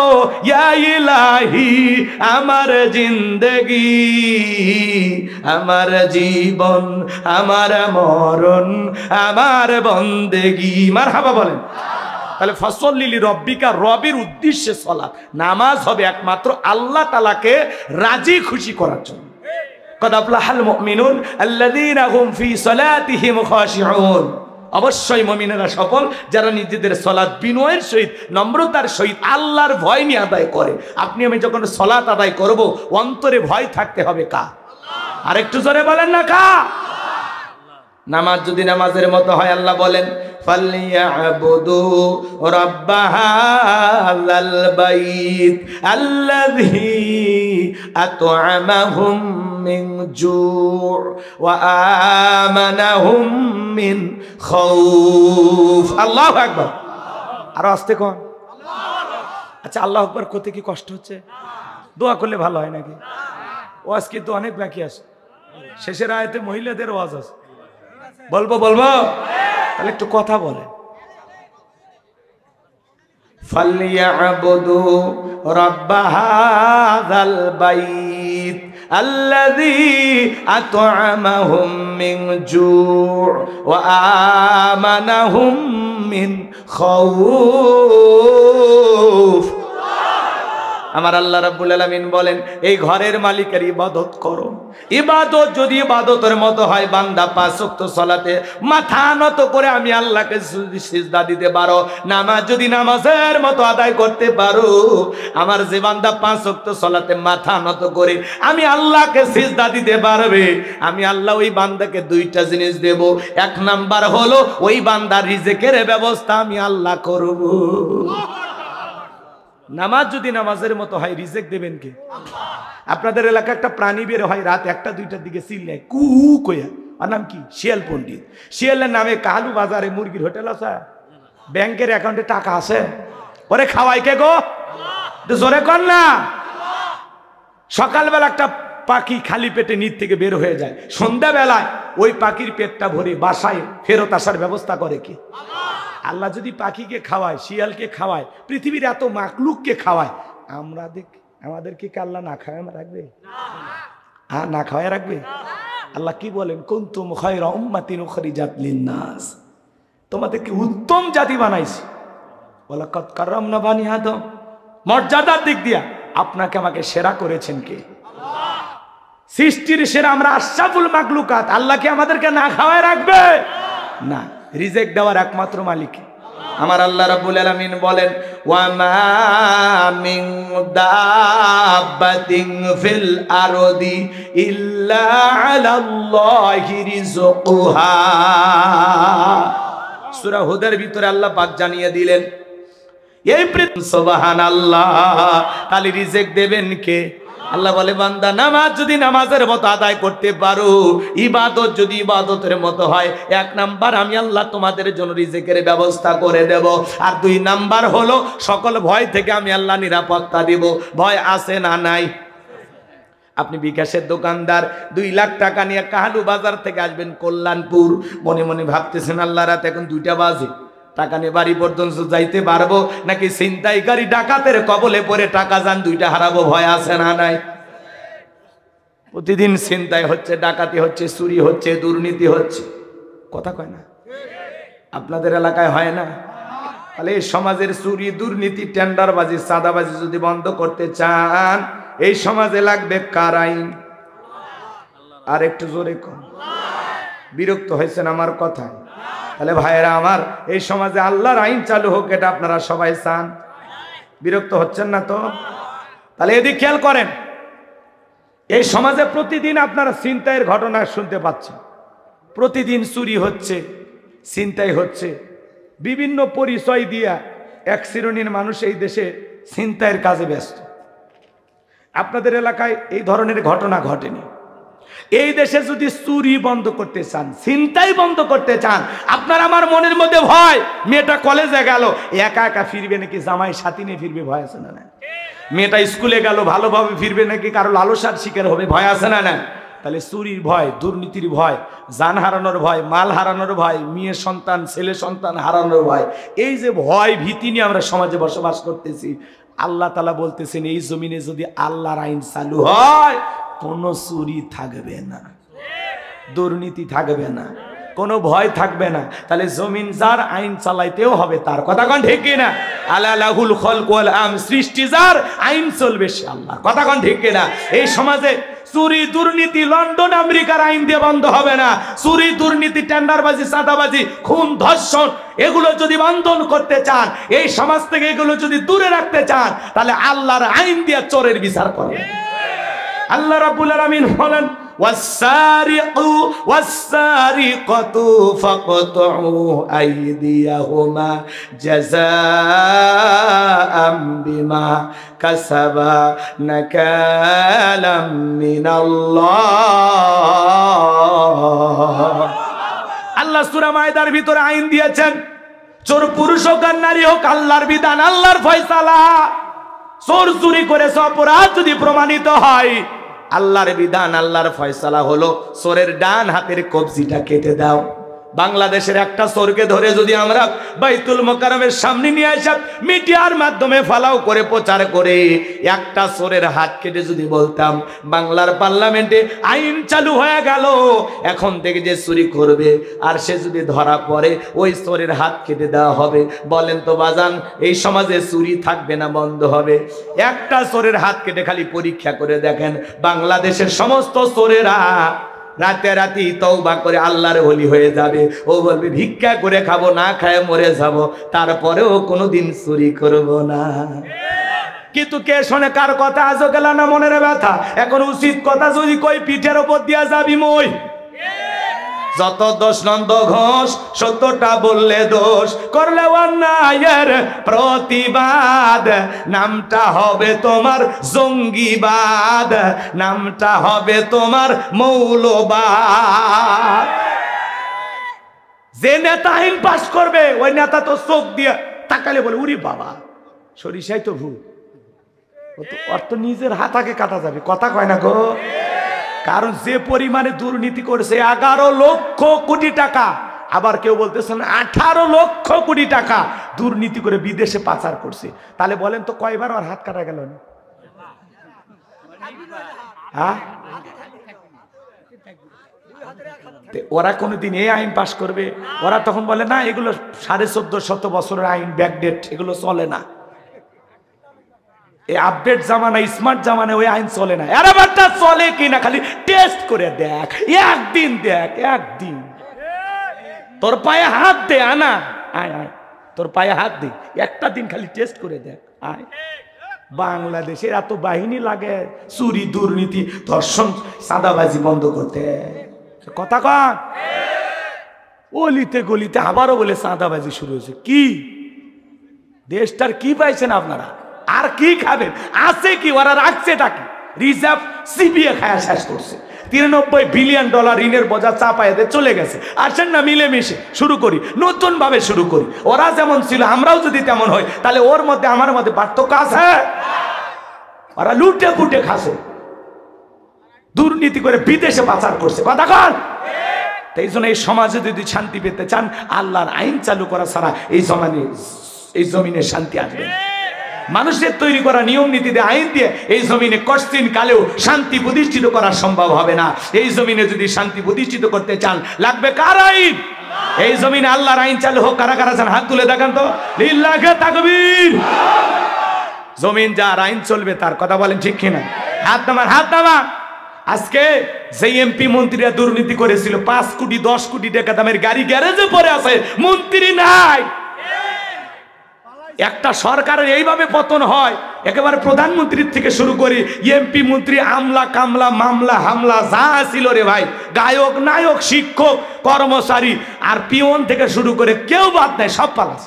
ইয়া ইলাহি, আমার জিন্দেগি, আমার জীবন, আমার মরণ, আমার বন্দেগী। মারহাবা বলেন। তাহলে ফাসল্লিলি রব্বিকা, রবের উদ্দেশ্যে সালাত, নামাজ হবে একমাত্র আল্লাহ তাআলাকে রাজি খুশি করার জন্য। قد أفلح المؤمنون الذين هم في صلاتهم خاشعون। অবশ্যই মুমিনেরা সফল যারা নিজেদের সালাত বিনয়ের সহিত, নম্রতার সহিত, আল্লাহর ভয় নিয়ে আদায় করে। আপনি আমি যখন সালাত আদায় করব, অন্তরে ভয় থাকতে হবে কার? আর একটু জোরে বলেন না কার? নামাজ যদি নামাজের মতো হয়, আল্লাহ বলেন ফালিয়াবুদু রাব্বা হাযাল বাইত আল্লাযী আত'আমাহুম মিন জু' ওয়া আমানাহুম মিন খাউফ। আল্লাহু আকবার। আর আস্তে কোন? আচ্ছা, আল্লাহু আকবার করতে কি কষ্ট হচ্ছে? দোয়া করলে ভালো হয় নাকি? ওয়াজ কিন্তু অনেক বাকি আছে, শেষের আয়াতে মহিলাদের ওয়াজ আছে। বলবো বলবো? তাহলে একটু কথা বলে। ফালিয়াবুদু রাব্বা হাযাল বাইত আল্লাযী আত'আমাহুম মিন জু' ওয়া আমানাহুম মিন খাউফ। আমার আল্লাহ রাব্বুল আলামিন বলেন, এই ঘরের মালিকের ইবাদত করো। ইবাদত যদি ইবাদতের মতো হয়, বান্দা 5 ওয়াক্ত সালাতে মাথা নত করে আমি আল্লাহকে সিজদা দিতে পারো, নামাজ যদি নামাজের মতো আদায় করতে পারো, আমার যে বান্দা 5 ওয়াক্ত সালাতে মাথা নত করে আমি আল্লাহকে সিজদা দিতে পারবে, আমি আল্লাহ ওই বান্দাকে 2টা জিনিস দেব। 1 নাম্বার হলো ওই বান্দার রিজিকের ব্যবস্থা আমি আল্লাহ করব। নামাজ যদি নামাজের মতো হয়, রিজিক দেবেন কে? আপনাদের এলাকা একটা প্রাণী বের হয় রাত 1টা-2টার দিকে, চিল্লায় কু কইয়া, আর নাম কি? শিয়াল পণ্ডিত। শিয়ালের নামে কালু বাজারে মুরগির হোটেল আছে, ব্যাংকের অ্যাকাউন্টে টাকা আছে, ওরে খাওয়াই কে গো? জোরে কর না। সকালবেলা একটা পাখি খালি পেটে নিচ থেকে বের হয়ে যায়, সন্ধ্যাবেলায় ওই পাখির পেটটা ভরে বাসায় ফেরত আসার ব্যবস্থা করে কি? আল্লাহ যদি পাখিকে খাওয়ায়, শিয়ালকে খাওয়ায়, পৃথিবীর এত মাকলুককে খাওয়ায়, আমরা আমাদেরকে কি আল্লাহ না খাওয়ায় রাখবে? হ্যাঁ, না খাওয়ায় রাখবে? আল্লাহ কি বলেন? কুনতুম খায়রা উম্মাতিন উখরিজাত লিন-নাস, তোমাদেরকে উত্তম জাতি বানাইছি। ওয়ালাকাদ কাররামনা বানি আদম, মর্যাদার দিক দিয়া আপনাকে আমাকে সেরা করেছেন কে? সৃষ্টির সেরা আমরা আশরাফুল মাখলুকাত। আল্লাহ কি আমাদেরকে না খাওয়ায় রাখবে? না, রিজেক দেওয়ার একমাত্র মালিক আমার আল্লাহ রাব্বুল আলামিন বলেন, ওয়া মা মিন দাব্বাতিন ফিল আরদি ইল্লা আলাল্লাহি রিজকুহা। সূরা হুদের ভিতরে আল্লাহ পাক জানিয়ে দিলেন, এই সুবহানাল্লাহ, তাহলে রিজেক দেবেন কে? আল্লাহ বলে, বান্দা নামাজ যদি নামাজের মতো আদায় করতে পারো, ইবাদত যদি ইবাদতের মতো হয়, 1 নাম্বার আমি আল্লাহ তোমাদের জন্য রিজিকের ব্যবস্থা করে দেব। আর 2 নাম্বার হলো সকল ভয় থেকে আমি আল্লাহ নিরাপত্তা দিব। ভয় আছে না নাই? আপনি বিকাশের দোকানদার, 2 লাখ টাকা নিয়ে কাহালু বাজার থেকে আসবেন কল্যাণপুর, মনে মনে ভাবতেছেন আল্লাহ রাত এখন 2টা বাজে, টাকা নিয়ে বাড়ি পর্যন্ত যাইতে পারবো নাকি ছিনতাইকারী ডাকাতের কবলে পড়ে টাকা যান 2টা হারাবো? ভয় আছে না নাই? প্রতিদিন ছিনতাই হচ্ছে, ডাকাতি হচ্ছে, চুরি হচ্ছে, দুর্নীতি হচ্ছে, কথা কয় না? আপনাদের এলাকায় হয় না? তাহলে এই সমাজের চুরি, দুর্নীতি, টেন্ডারবাজি, চাঁদাবাজি যদি বন্ধ করতে চান, এই সমাজে লাগবে কার আইন? আর একটু জোরে কম। বিরক্ত হয়েছেন আমার কথায়? তাহলে ভাইয়েরা আমার, এই সমাজে আল্লাহর আইন চালু হোক, এটা আপনারা সবাই চান? বিরক্ত হচ্ছেন না তো? তাহলে এদিকে খেয়াল করেন, এই সমাজে প্রতিদিন আপনারা ছিনতাইয়ের ঘটনা শুনতে পাচ্ছেন। প্রতিদিন চুরি হচ্ছে, ছিনতাই হচ্ছে, বিভিন্ন পরিচয় দিয়া 1 শ্রেণীর মানুষ এই দেশে ছিনতাইয়ের কাজে ব্যস্ত। আপনাদের এলাকায় এই ধরনের ঘটনা ঘটেনি? এই দেশে যদি চুরি বন্ধ করতে চান, ছিনতাই বন্ধ করতে চান, আপনার আমার মনের মধ্যে ভয়, মেয়েটা কলেজে গেল একা একা ফিরবে নাকি জামাই সাথী নিয়ে ফিরবে? ভয় আছে না না? মেয়েটা স্কুলে গেল ভালোভাবে ফিরবে নাকি কারো লালসার শিকার হবে? ভয় আছে না না? তাহলে চুরির ভয়, দুর্নীতির ভয়, জান হারানোর ভয়, মাল হারানোর ভয়, মেয়ে সন্তান ছেলে সন্তান হারানোর ভয়, এই যে ভয় ভীতি নিয়ে আমরা সমাজে বসবাস করতেছি, আল্লাহ তাআলা বলতেছেন এই জমিনে যদি আল্লাহর আইন চালু হয়, কোনো চুরি থাকবে না, দুর্নীতি থাকবে না, কোনো ভয় থাকবে না। তাহলে জমিন যার, আইন চালাইতেও হবে তার। কথা কোন ঠিক কিনা? আলা লাহুল খলক ওয়াল আম, সৃষ্টি যার, আইন চলবে সে আল্লাহ। কথা কোন ঠিক কিনা? এই সমাজে চুরি দুর্নীতি লন্ডন আমেরিকার আইন দিয়ে বন্ধ হবে না। চুরি দুর্নীতি, টেন্ডারবাজি, চাঁদাবাজি, খুন ধর্ষণ, এগুলো যদি বন্ধ করতে চান, এই সমাজ থেকে এগুলো যদি দূরে রাখতে চান, তাহলে আল্লাহর আইন দিয়ে চোরের বিচার করবে। আল্লাহ রাব্বুল আলামিন বলেন, ওয়াস-সারিকু ওয়াস-সারিকাতু ফাকতউ আইদিয়াহুমা জাযাআম বিমা কাসাবা নাকালাম মিনাল্লাহ। আল্লাহ সূরা মায়দার ভিতরে আইন দিয়েছেন, চোর পুরুষ হোক আর নারী হোক, আল্লাহর বিধান, আল্লাহর ফয়সালা। চোর চুরি করেছে, অপরাধ যদি প্রমাণিত হয়, আল্লাহর বিধান, আল্লাহর ফয়সালা হলো চোরের ডান হাতের কবজিটা কেটে দাও। বাংলাদেশের একটা চোরকে ধরে যদি আমরা বাইতুল মোকাররমের সামনে নিয়ে আসা মিডিয়ার মাধ্যমে ফালাও করে প্রচার করে একটা চোরের হাত কেটে যদি বলতাম, বাংলার পার্লামেন্টে আইন চালু হয়ে গেল, এখন থেকে যে চুরি করবে আর সে যদি ধরা পড়ে, ওই চোরের হাত কেটে দেওয়া হবে, বলেন তো বাজান, এই সমাজে চুরি থাকবে না বন্ধ হবে? একটা চোরের হাত কেটে খালি পরীক্ষা করে দেখেন, বাংলাদেশের সমস্ত চোরেরা রাতারাতি তওবা করে আল্লাহর ওলি হয়ে যাবে। ও বলবে ভিক্ষা করে খাবো, না খায় মরে যাব, তারপরেও কোনোদিন চুরি করব না। কিন্তু কে শোনে কার কথা? আজও গেল না মনের ব্যথা। এখন উচিত কথা যদি কই, পিঠের ওপর দিয়া যাবি মই। যত দোষ নন্দ ঘোষ, সত্যটা বললে দোষ, করলে অন্যায়ের প্রতিবাদ, নামটা হবে তোমার জঙ্গিবাদ, নামটা হবে তোমার মৌলবাদ। যে নেতা আইন পাশ করবে, ওই নেতা তো চোখ দিয়ে তাকালে বলে, উরি বাবা, সরিষাই তো ভুল, ওর তো নিজের হাত আগে কাটা যাবে। কথা কয় না গো? কারণ যে পরিমাণে দুর্নীতি করেছে 11 লক্ষ কোটি টাকা, আবার কেউ বলতেছেন 18 লক্ষ কোটি টাকা দুর্নীতি করে বিদেশে পাচার করছে। তাহলে বলেন তো কয়বার ওর হাত কাটা গেল না? হ্যাঁ, ওরা কোনোদিন এই আইন পাশ করবে? ওরা তখন বলে না এগুলো 1450 বছরের আইন, ব্যাকডেট, এগুলো চলে না। এই আপডেট জামানা, স্মার্ট জামানা ওই আইন চলে না। আরে বাচ্চা চলে কিনা খালি টেস্ট করে দেখ, একদিন দেখ, একদিন তোর পায়ে হাত দে, আনা আয় আয়, তোর পায়ে হাত দে, একটা দিন খালি টেস্ট করে দেখ, আয়। বাংলাদেশের এত বাহিনী লাগে চুরি, দুর্নীতি, ধর্ষণ, চাঁদাবাজি বন্ধ করতে। কথা কন, অলিতে গলিতে আবারও বলে চাঁদাবাজি শুরু হয়েছে। কি দেশটার কি পাইছেন আপনারা? আর কি খাবেন? আছে কি? ওরা রাখছেটা কি? রিজার্ভ সিবিএ খায়া শেষ করছে। 93 বিলিয়ন ডলার ঋণের বোঝা চাপায় দিয়ে চলে গেছে। আসেন না মিলেমিশে শুরু করি, নতুন ভাবে শুরু করি। ওরা যেমন ছিল আমরাও যদি তেমন হই, তাহলে ওর মধ্যে আমার মধ্যে পার্থক্য আছে? ওরা লুটে পুটে খাসে, দুর্নীতি করে বিদেশে পাচার করছে। কথা কন। এই জন্য এই সমাজে যদি শান্তি পেতে চান, আল্লাহর আইন চালু করা ছাড়া এই জমিনে শান্তি আসবে না। মানুষের তৈরি করা নিয়ম নীতি দিয়ে, আইন দিয়ে এই জমিনে কষ্টিন কালেও শান্তি প্রতিষ্ঠিত করা সম্ভব হবে না। এই জমিনে যদি শান্তি প্রতিষ্ঠিত করতে চান, লাগবে কার আইন? এই জমিনে আল্লাহর আইন চালু হোক। কারা কারা চান হাত তুলে দেখান তো। লিল্লাহে তাকবীর। জমিন যার আইন চলবে তার। কথা বলেন ঠিক কিনা? হাত নামান, হাত নামান। আজকে যে এমপি মন্ত্রীরা দুর্নীতি করেছিল, 5 কোটি 10 কোটি টাকা দামের গাড়ি গ্যারেজে পড়ে আছে, মন্ত্রী নাই। একটা সরকারের এইভাবে পতন হয়, একেবারে প্রধানমন্ত্রীর থেকে শুরু করে এমপি মন্ত্রী, আমলা কামলা, মামলা হামলা যা ছিল রে ভাই, গায়ক নায়ক, শিক্ষক, কর্মচারী আর পিয়ন থেকে শুরু করে কেউ বাদ নাই, সব পালাস।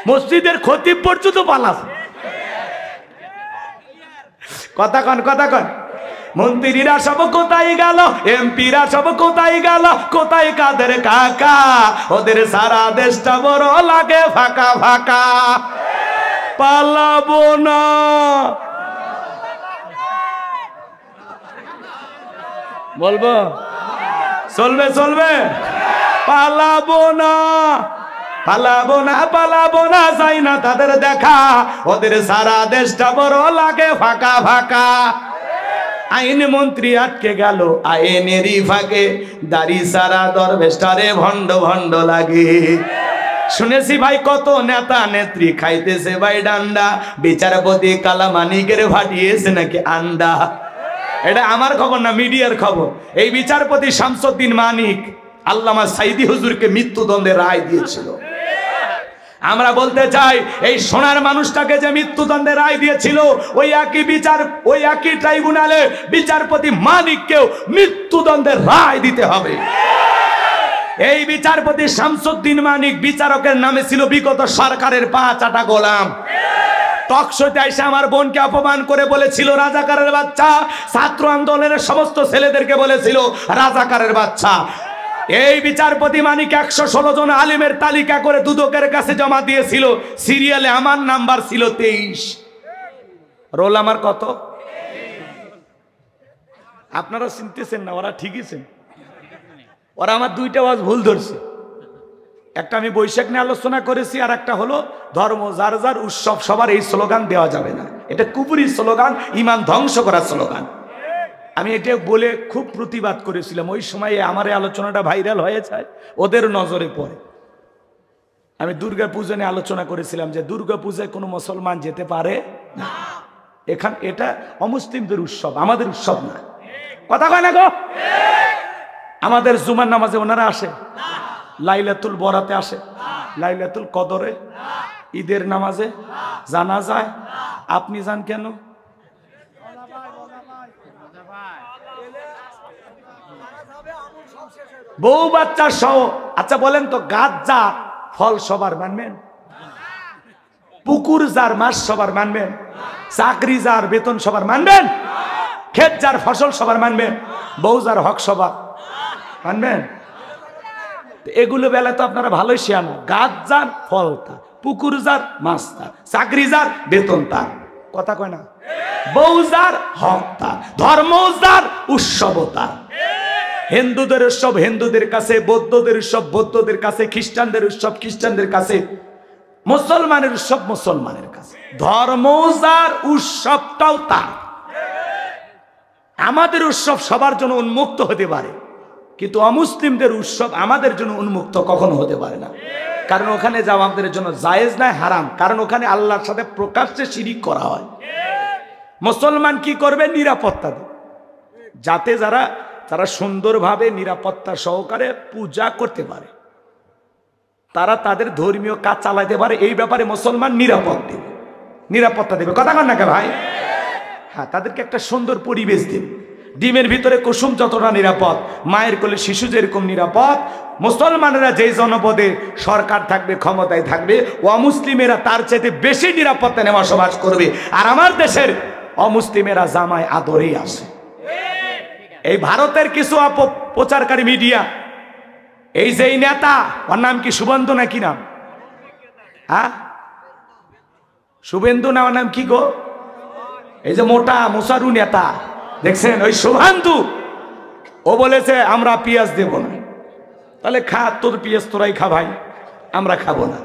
মসজিদের খতিব পর্যন্ত পালাস। কথা কন, কথা কন। মন্ত্রীরা সব কোথায় গেল, এমপিরা সব কোথায় গেল, কোথায় কাদের কাকা? ওদের সারা দেশটা বড় লাগে ফাঁকা ফাঁকা। পালাবো না, বলবো চলবে চলবে। পালাবো না, পালাবো না, পালাবো না, চাই না তাদের দেখা। ওদের সারা দেশটা বড় লাগে ফাঁকা ফাঁকা। আইন মন্ত্রী আটকে গেল আইনেরই ফাঁকে, দাড়ি সারা দরবেশটারে ভণ্ড ভণ্ড লাগে। শুনেছি ভাই কত নেতা নেত্রী খাইতেছে ভাই ডান্ডা, বিচারপতি কালামানিকের ফাটিয়েছে নাকি আন্ডা। এটা আমার খবর না, মিডিয়ার খবর। এই বিচারপতি শামসুদ্দিন মানিক আল্লামা সাইদি হুজুরকে মৃত্যুদণ্ডের রায় দিয়েছিল। আমরা বলতে চাই, এই সোনার মানুষটাকে যে মৃত্যুদণ্ডের রায় দিয়েছিল, ওই একই ট্রাইব্যুনালে বিচারপতি মানিককেও মৃত্যুদণ্ডের রায় দিতে হবে। এই বিচারপতি শামসুদ্দিন মানিক বিচারকের নামে ছিল বিগত সরকারের 5 আটা গোলাম। টকশোতে এসে আমার বোনকে অপমান করে বলেছিল রাজাকারের বাচ্চা, ছাত্র আন্দোলনের সমস্ত ছেলেদেরকে বলেছিল রাজাকারের বাচ্চা। এই বিচারপতি মানিক 116 জন আলিমের তালিকা করে দুদকের কাছে জমা দিয়েছিল। সিরিয়ালে আমার নাম্বার ছিল 23, রোল আমার কত? আপনারা চিনতেছেন না, ওরা ঠিকই ছিল। ওরা আমার 2টা ওয়াজ ভুল ধরছে। একটা আমি বৈশাখ নিয়ে আলোচনা করেছি, আর একটা হলো ধর্ম যার যার উৎসব সবার, এই স্লোগান দেওয়া যাবে না। এটা কুফরি স্লোগান, ইমান ধ্বংস করার স্লোগান। আমি এটা বলে খুব প্রতিবাদ করেছিলাম। ওই সময়ে আমার এই আলোচনাটা ভাইরাল হয়ে যায়, ওদের নজরে পড়ে। আমি দুর্গা পূজা নিয়ে আলোচনা করেছিলাম যে দুর্গা পূজায় কোনো মুসলমান যেতে পারে না। এটা অমুসলিমদের উৎসব, আমাদের উৎসব না। কথা কয় না গো? আমাদের জুমার নামাজে ওনারা আসে, লাইলাতুল বরাতে আসে, লাইলাতুল কদরে, ঈদের নামাজে, জানাজায়। আপনি যান কেন? বউ বাচ্চা সহ। আচ্ছা বলেন তো, গাছ যা ফল সবার মানবেন? পুকুর যার মাছ সবার মানবেন? চাকরি যার বেতন সবার মানবেন? ক্ষেত যার ফসল সবার মানবেন? বউ যার হক সবার মানবেন? এগুলো বেলা তো আপনারা ভালোই শিয়ানো। গাছ যার ফল তার, পুকুর যার মাছ তার, চাকরি যার বেতন তার। কথা কয় না? বউ যার হক তার, ধর্ম যার উৎসব তার। হিন্দুদের উৎসব হিন্দুদের কাছে, বৌদ্ধদের উৎসব বৌদ্ধদের কাছে, খ্রিস্টানদের উৎসব খ্রিস্টানদের কাছে, মুসলমানের উৎসব মুসলমানের কাছে। ধর্ম যার উৎসবটাও তার। আমাদের উৎসব সবার জন্য উন্মুক্ত হতে পারে, কিন্তু অমুসলিমদের উৎসব আমাদের জন্য উন্মুক্ত কখনো হতে পারে না। কারণ ওখানে যাওয়া আমাদের জন্য জায়েজ নয়, হারাম। কারণ ওখানে আল্লাহর সাথে প্রকাশ্যে শিরিক করা হয়। মুসলমান কি করবে? নিরাপত্তা দেবে, যাতে যারা সুন্দরভাবে নিরাপত্তা সহকারে পূজা করতে পারে, তারা তাদের ধর্মীয় কাজ চালাতে পারে। এই ব্যাপারে মুসলমান নিরাপত্তা দেবে। কথা কন না কে ভাই? হ্যাঁ, তাদেরকে একটা সুন্দর পরিবেশ দেবে। ডিমের ভিতরে কুসুম যতটা নিরাপদ, মায়ের কোলে শিশু যেরকম নিরাপদ, মুসলমানেরা যেই জনপদে সরকার থাকবে, ক্ষমতায় থাকবে, অমুসলিমেরা তার চাইতে বেশি নিরাপত্তা নিয়ে বসবাস করবে। আর আমার দেশের অমুসলিমেরা জামায় আদরেই আসে। এই ভারতের কিছু প্রচারকারী মিডিয়া, এই যে নেতা, ওর নাম কি শুভেন্দু নাকি নাম? হ্যাঁ, শুভেন্দু না, ওর নাম কি গো? এই যে মোটা মুসারু নেতা দেখছেন, ওই শুভেন্দু, ও বলেছে আমরা পেঁয়াজ দেব না। তাহলে খা, তোর পেঁয়াজ তোরাই খা ভাই, আমরা খাবো না।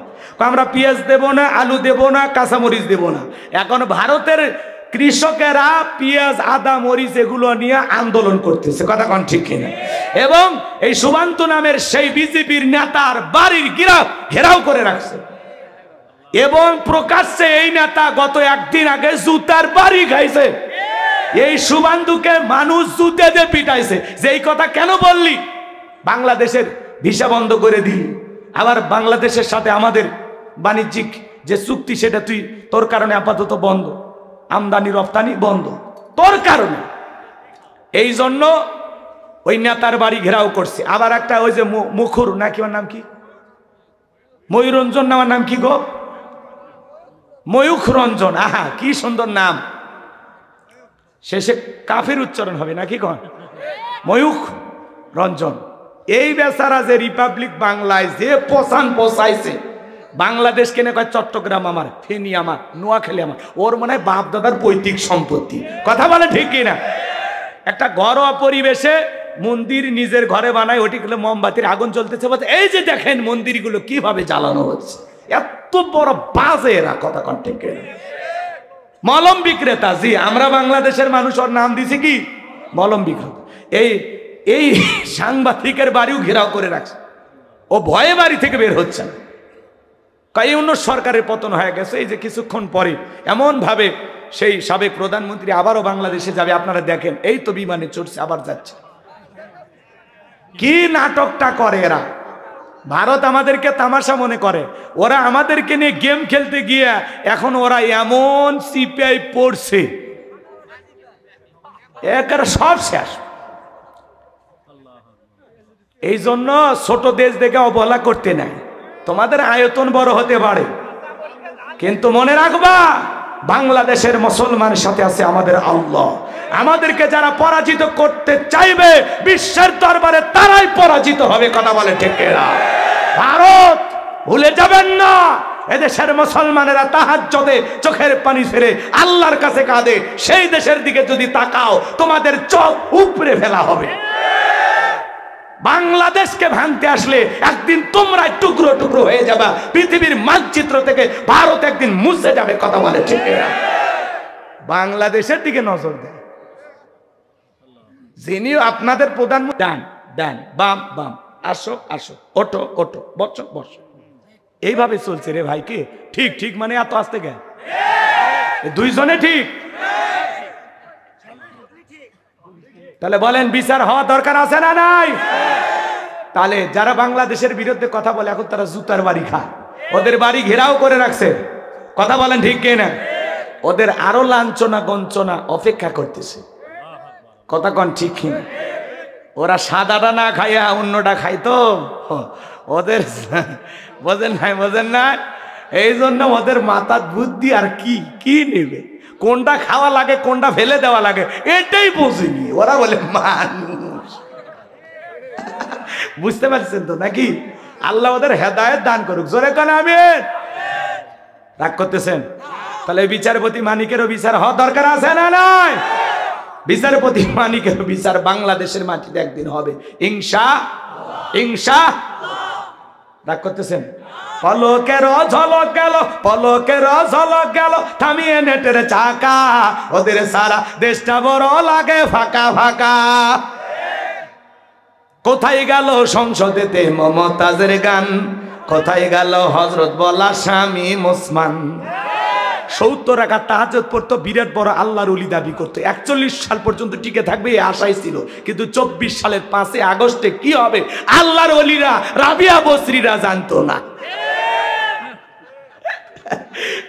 আমরা পেঁয়াজ দেব না, আলু দেব না, কাঁচামরিচ দেব না। এখন ভারতের কৃষকেরা পেঁয়াজ, আদা, মরিচ এগুলো নিয়ে আন্দোলন করতেছে। কথা কোন ঠিক কিনা? এবং এই শুভেন্দু নামের সেই বিজেপির নেতার বাড়ির ঘেরাও করে রাখছে। এবং প্রকাশ্যে এই নেতা গত একদিন আগে জুতার বাড়ি খাইছে। এই শুভেন্দুকে মানুষ জুতে দিয়ে পিটাইছে। যে এই কথা কেন বললি? বাংলাদেশের ভিসা বন্ধ করে দিলি, আবার বাংলাদেশের সাথে আমাদের বাণিজ্যিক যে চুক্তি সেটা তুই তোর কারণে আপাতত বন্ধ, আমদানি রপ্তানি বন্ধ তোর কারণে। এই জন্য ওই নেতার বাড়ি ঘেরাও করছে। আবার একটা ওই যে মুখুর নাকি, ওর নাম কি, ময়ূরঞ্জন নামার নাম কি গো? ময়ূখ রঞ্জন। আহা, কি সুন্দর নাম। শেষে কাফের উচ্চারণ হবে নাকি কন? ময়ূখ রঞ্জন। এই বেচারা যে রিপাবলিক বাংলায় যে পোষাইছে, বাংলাদেশ কেনে কয় চট্টগ্রাম আমার, ফেনী আমার, নোয়াখালী আমার। ওর মনে হয় বাপ দাদার পৈতৃক সম্পত্তি। কথা বলে ঠিক কিনা? একটা ঘরোয়া পরিবেশে মন্দির নিজের ঘরে বানায়, ওটিগুলো মোমবাতির আগুন চলতেছে, বলছে এই যে দেখেন মন্দিরগুলো কিভাবে জ্বালানো হচ্ছে। এত বড় বাজে এরা। কথা কোন ঠিক কিনা? মলম বিক্রেতা। জি, আমরা বাংলাদেশের মানুষ ওর নাম দিছি কি? মলম বিক্রেতা। এই সাংবাদিকের বাড়িও ঘেরাও করে রাখছে। ও ভয়ে বাড়ি থেকে বের হচ্ছে না। এই অন্য সরকারের পতন হয়ে গেছে। এই যে কিছুক্ষণ পরে এমন ভাবে সেই সাবেক প্রধানমন্ত্রী আবারও বাংলাদেশে যাবে, আপনারা দেখেন। এই তো বিমানে চড়ছে, আবার যাচ্ছে। কি নাটকটা করে এরা! ভারত আমাদেরকে তামাশা মনে করে। ওরা আমাদেরকে নিয়ে গেম খেলতে গিয়ে এখন ওরা এমন সিপিআই পড়ছে, একের সব শেষ। এই জন্য ছোট দেশ দেখে অবহেলা করতে নাই। তোমাদের আয়তন বড় হতে পারে, কিন্তু মনে রাখবা বাংলাদেশের মুসলমানের সাথে আছে আমাদের আল্লাহ। আমাদেরকে যারা পরাজিত করতে চাইবে বিশ্বের দরবারে তারাই পরাজিত হবে। কথা বলে ঠিক না? ভারত ভুলে যাবেন না, এদেশের মুসলমানেরা তাহাজ্জুদে চোখের পানি ছেড়ে আল্লাহর কাছে কাঁদে। সেই দেশের দিকে যদি তাকাও, তোমাদের চোখ উপড়ে ফেলা হবে। বাংলাদেশকে ভাঙতে আসলে একদিন তোমরা টুকরো টুকরো হয়ে যাবা। পৃথিবীর মানচিত্র থেকে ভারত একদিন মুছে যাবে। কথা বলে ঠিক না? বাংলাদেশের দিকে নজর দেয় যিনি আপনাদের প্রধানমন্ত্রী। ডান ডান, বাম বাম, আসো আসো, ওঠো ওঠো, বসো বসো, এইভাবে চলছে রে ভাই। কি ঠিক ঠিক মানে এত আসতে গে দুইজনে ঠিক? তাহলে বলেন বিচার হওয়া দরকার আছে না নাই? তাহলে যারা বাংলাদেশের বিরুদ্ধে কথা বলে এখন তারা জুতার বাড়ি খায়। ওদের বাড়ি ঘেরাও করে রাখছে। কথা বলেন ঠিক কিনা? ওদের আরো লাঞ্ছনা গঞ্চনা অপেক্ষা করতেছে। কথা কন ঠিক কিনা? ওরা সাদাটা না খাইয়া অন্যটা খাইতো। ওদের বোঝেন নাই, বোঝেন না? এই জন্য ওদের মাথার বুদ্ধি আর কি নেবে, কোনটা খাওয়া লাগে কোনটা ফেলে দেওয়া লাগে এটাই বুঝিনি। ওরা বলে মানুষ। বুঝতে পারছেন তো নাকি? আল্লাহ ওদের হেদায়েত দান করুক। জোরে কান আমিন। রাগ করতেছেন? তাহলে বিচারপতি মানিকেরও বিচার হওয়া দরকার আছে না নাই? বিচারপতি মানিকেরও বিচার বাংলাদেশের মাটিতে একদিন হবে, ইনশাআল্লাহ। রাগ করতেছেন? পলকের ঝলক গেল, পলকের ঝলক গেল, থামিয়ে নেটের চাকা, ওদের সারা দেশটা বড় লাগে ফাঁকা ফাঁকা। কোথায় গেল সংসদেতে মমতাজের গান, কোথায় গেল হযরত বলা স্বামী মুসমান? 70 রাকাত তাহাজ্জুদ পড়তো, বিরাট বড় আল্লাহর ওলি দাবি করতো, 41 সাল পর্যন্ত টিকে থাকবে এই আশাই ছিল। কিন্তু 24 সালের 5 আগস্টে কি হবে আল্লাহর ওলিরা, রাবিয়া বসরিরা জানতো না।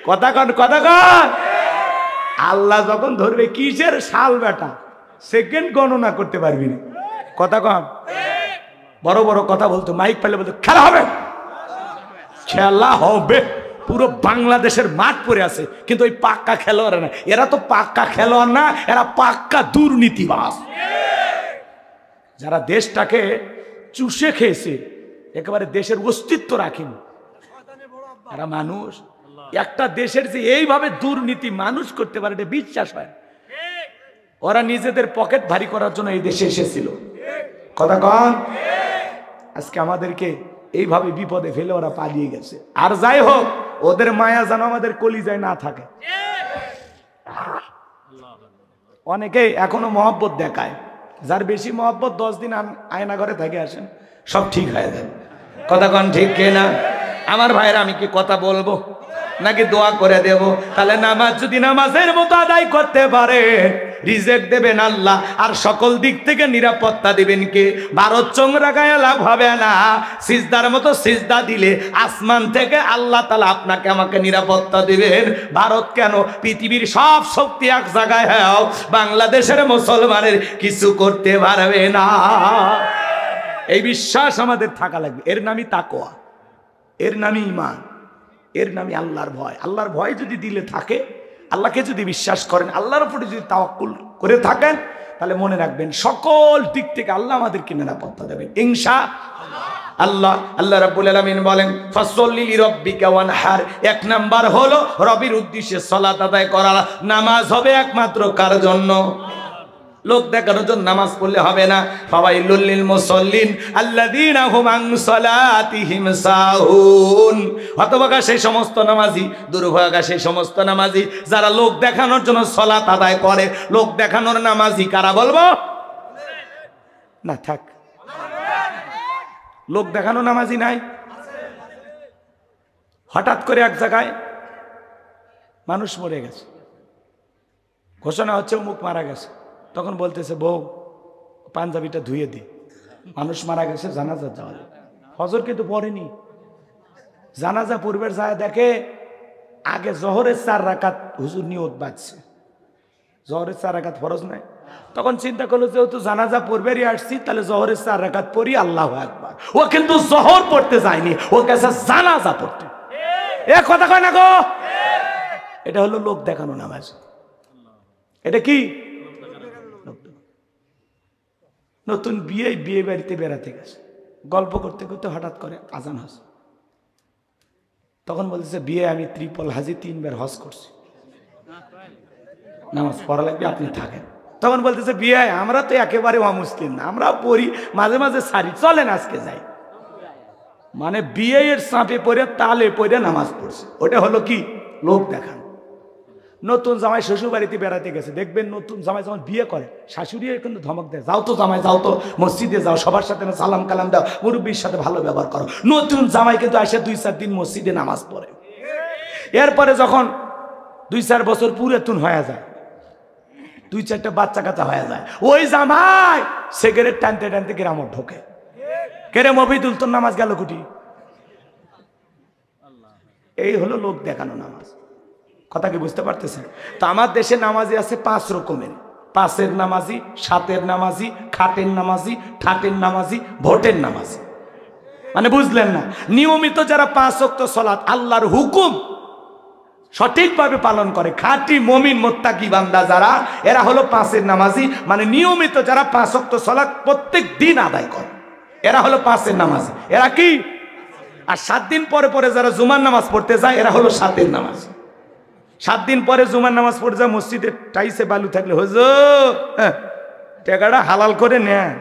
কথা কন, কথা কন। আল্লাহ যখন ধরবে, কিসের সাল বেটা, সেকেন্ড গণনা করতে পারবি না। কথা কন। বড় বড় কথা বলতো, মাইক পাইলে বলতো খেলা হবে, খেলা হবে। পুরো বাংলাদেশের মাঠ পড়ে আছে, কিন্তু ওই পাক্কা খেলোয়াড় না। এরা তো পাক্কা খেলোয়াড় না, এরা পাক্কা দুর্নীতিবাজ। যারা দেশটাকে চুষে খেয়েছে, একেবারে দেশের অস্তিত্ব রাখেনি। এরা মানুষ, একটা দেশের যে এইভাবে দুর্নীতি মানুষ করতে পারে এটা বিশ্বাস হয়। ওরা নিজেদের পকেট ভারী করার জন্য এই দেশে এসেছিল। কথা কন। আজকে আমাদেরকে এইভাবে বিপদে ফেলে ওরা পালিয়ে গেছে। আর যাই হোক, ওদের মায়া যেন আমাদের কলিজায় না থাকে। অনেকেই এখনো মহব্বত দেখায়, যার বেশি মহব্বত 10 দিন আয়না ঘরে থেকে আসেন, সব ঠিক হয়ে যায়। কথা কন ঠিক কিনা? আমার ভাইরা, আমি কি কথা বলবো নাকি দোয়া করে দেব? তাহলে নামাজ যদি নামাজের মতো আদায় করতে পারে, রিজেক্ট দেবেন আল্লাহ, আর সকল দিক থেকে নিরাপত্তা দিবেন কে? ভারত চোংরা গায়ে লাভ হবে না। সিজদার মতো সিজদা দিলে আসমান থেকে আল্লাহ তাআলা আপনাকে আমাকে নিরাপত্তা দিবেন। ভারত কেন, পৃথিবীর সব শক্তি এক জায়গায় হয়, বাংলাদেশের মুসলমানের কিছু করতে পারবে না। এই বিশ্বাস আমাদের থাকা লাগবে। এর নামই তাকওয়া, এর নামই ঈমান, এর নামই আল্লাহর ভয়। আল্লাহর ভয় যদি দিলে থাকে, আল্লাহকে যদি বিশ্বাস করেন, আল্লাহর উপরে যদি তাওয়াক্কুল করে থাকেন, তাহলে মনে রাখবেন সকল দিক থেকে আল্লাহ আমাদেরকে নিরাপত্তা দেবেন ইনশাআল্লাহ। আল্লাহ রাব্বুল আলামিন বলেন, ফাসল্লি লিরাব্বিকা ওয়ানহার। 1 নাম্বার হলো রবের উদ্দেশ্যে সালাত আদায় করা। নামাজ হবে একমাত্র কার জন্য? লোক দেখানোর জন্য নামাজ পড়লে হবে না। ফাওয়াইলুল লিল মুসাল্লিন আল্লাযীনা হুম আন সালাতিহিম সাহুন। হতভাগা সেই সমস্ত নামাজি, দুর্ভাগা সেই সমস্ত নামাজি যারা লোক দেখানোর জন্য সালাত আদায় করে। লোক দেখানোর নামাজি কারা বলবো না? থাক, লোক দেখানো নামাজি নাই। হঠাৎ করে এক জায়গায় মানুষ মরে গেছে, ঘোষণা হচ্ছে অমুক মারা গেছে। তখন বলতেছে, বউ পাঞ্জাবিটা ধুয়ে দি, মানুষ মারা গেছে, জানাজা যাওয়া। ফজর কিন্তু পড়েনি, জানাজা পূর্বের যায় দেখে আগে জোহরের 4 রাকাত হুজুর নিয়ত বাজছে, জোহরের 4 রাকাত ফরজ নাই। তখন চিন্তা করলো, যেহেতু জানাজা পূর্বেরই আসছি, তাহলে জোহরের 4 রাকাত পড়ি, আল্লাহু আকবার। ও কিন্তু জোহর পড়তে যায়নি, ও গেছে জানাজা পড়তে। এ কথা কয় না গো? এটা হলো লোক দেখানো নামাজ। এটা কি? নতুন বিয়ে বাড়িতে বেড়াতে গেছে, গল্প করতে করতে হঠাৎ করে আজান হচ্ছে। তখন বলতেছে, বিয়ে আমি ত্রিপল হাজি 3 বার হজ করছি, নামাজ পড়া লাগবে, আপনি থাকেন। তখন বলতেছে, বিয়ে আমরা তো একেবারে অমুসলিম না, আমরা পড়ি, মাঝে মাঝে সারি, চলেন আজকে যাই। মানে বিয়ের চাপে পড়ে, তালে পড়ে নামাজ পড়ছে। ওটা হলো কি? লোক দেখানো। নতুন জামাই শ্বশুর বাড়িতে বেড়াতে গেছে, দেখবেন নতুন জামাই যখন বিয়ে করে, শাশুড়ি কিন্তু ধমক দেয়, যাও তো জামাই, যাও তো মসজিদে যাও, সবার সাথে সালাম কালাম দাও, মুরব্বীর সাথে ভালো ব্যবহার করো। নতুন জামাই কিন্তু আসে 2-4 দিন মসজিদে নামাজ পড়ে। এরপরে যখন 2-4 বছর পুরাতন হয়ে যায়, 2-4টা বাচ্চা কাচ্চা হয়ে যায়, ওই জামাই সিগারেট টানতে টানতে গ্রামে ঢোকে। কেরে মফিদুল, তোর নামাজ গেল কুটি? এই হলো লোক দেখানো নামাজ। কথা কি বুঝতে পারতেছেন? তো আমার দেশে নামাজি আছে 5 রকমের। 5-এর নামাজি, 7-এর নামাজি, খাটের নামাজি, ঠাটের নামাজি, ভোটের নামাজি। মানে বুঝলেন না? নিয়মিত যারা 5 ওয়াক্ত সালাত আল্লাহর হুকুম সঠিকভাবে পালন করে, খাঁটি মুমিন মুত্তাকি বান্দা যারা, এরা হলো 5-এর নামাজি। মানে নিয়মিত যারা 5 ওয়াক্ত সালাত প্রত্যেক দিন আদায় করে, এরা হলো 5-এর নামাজি। এরা কি? আর 7 দিন পরে পরে যারা জুমার নামাজ পড়তে যায়, এরা হলো 7-এর নামাজি। 7 দিন পরে জুমার নামাজ পড়ে যা মসজিদে টাইসে বালু থাকলে হুজুর টাকাটা হালাল করে নেয়।